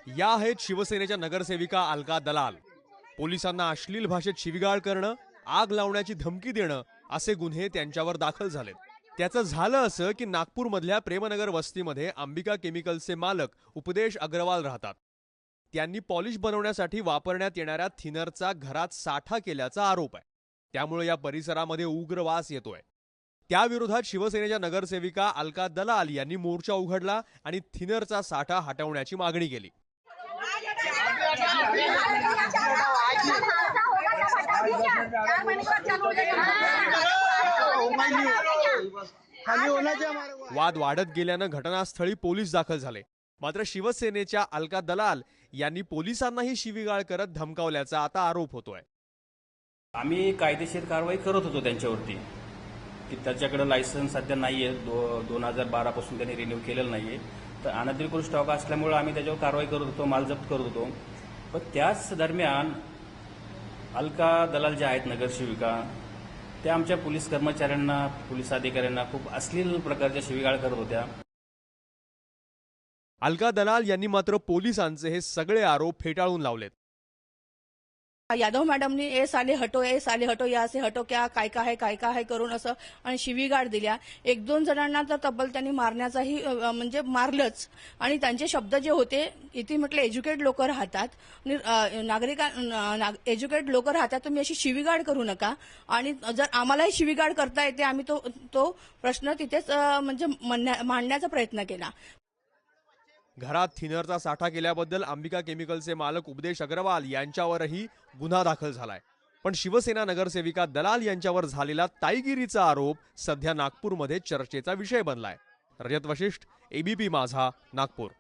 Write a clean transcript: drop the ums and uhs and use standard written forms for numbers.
या आहेत शिवसेनेच्या नगरसेविका अलका दलाल। पोलिसांना अश्लील भाषेत शिवीगाळ करणं, आग लावण्याची धमकी देणं असे गुन्हे त्यांच्यावर दाखल झालेत। त्याचं झालं असं की नागपूरमधल्या प्रेमनगर वस्तीमध्ये अंबिका केमिकल्सचे मालक उपदेश अग्रवाल राहतात। त्यांनी पॉलिश बनवण्यासाठी वापरण्यात येणाऱ्या थिनरचा घरात साठा केल्याचा आरोप आहे। त्यामुळे या परिसरामध्ये उग्र वास येतोय। त्याविरोधात शिवसेनेच्या नगरसेविका अलका दलाल यांनी मोर्चा उघडला आणि थिनरचा साठा हटवण्याची मागणी केली। वाद वाढत गेल्यानं घटनास्थळी पोलीस दाखल झाले। मात्र शिवसेनेच्या अलका दलाल यांनी पोलिसांनाही शिवीगाळ करत धमकावल्याचा आता आरोप होतोय। आम्ही कायदेशीर कारवाई करत होतो त्यांच्यावरती की त्याच्याकडे लायसन्स सध्या नाहीये, 2012 पासून त्यांनी रिन्यू केलेलं नाहीये, तर अनधिकृत स्टॉक असल्यामुळे आम्ही त्याच्यावर कारवाई करत होतो, माल जप्त करत होतो। पण त्याच दरम्यान अलका दलाल ज्या आहेत नगरसेविका, त्या आमच्या पोलीस कर्मचाऱ्यांना, पोलीस अधिकाऱ्यांना खूप अश्लील प्रकारच्या शिवीगाळ करत होत्या। अलका दलाल यांनी मात्र पोलिसांचे हे सगळे आरोप फेटाळून लावलेत। यादव मॅडमनी ए साले हटो या से हटो क्या काय काय करून असं आणि शिवीगाळ दिल्या। एक दोन जणांना तर तब्बल त्यांनी मारण्याचाही म्हणजे मारलंच। आणि त्यांचे शब्द जे होते, इथे म्हटलं एज्युकेट लोक राहतात, एज्युकेट लोक राहतात, तुम्ही अशी शिवीगाळ करू नका। आणि जर आम्हालाही शिवीगाळ करता येते, आम्ही तो प्रश्न तिथेच म्हणजे मांडण्याचा प्रयत्न केला। घरात थिनरचा साठा केल्याबद्दल अंबिका केमिकलचे मालक उपदेश अग्रवाल यांच्यावरही गुन्हा दाखल झालाय। पण शिवसेना नगरसेविका दलाल यांच्यावर झालेला ताईगिरीचा आरोप सध्या नागपूरमध्ये चर्चेचा विषय बनलाय। रजत वशिष्ठ, एबीपी माझा, नागपूर।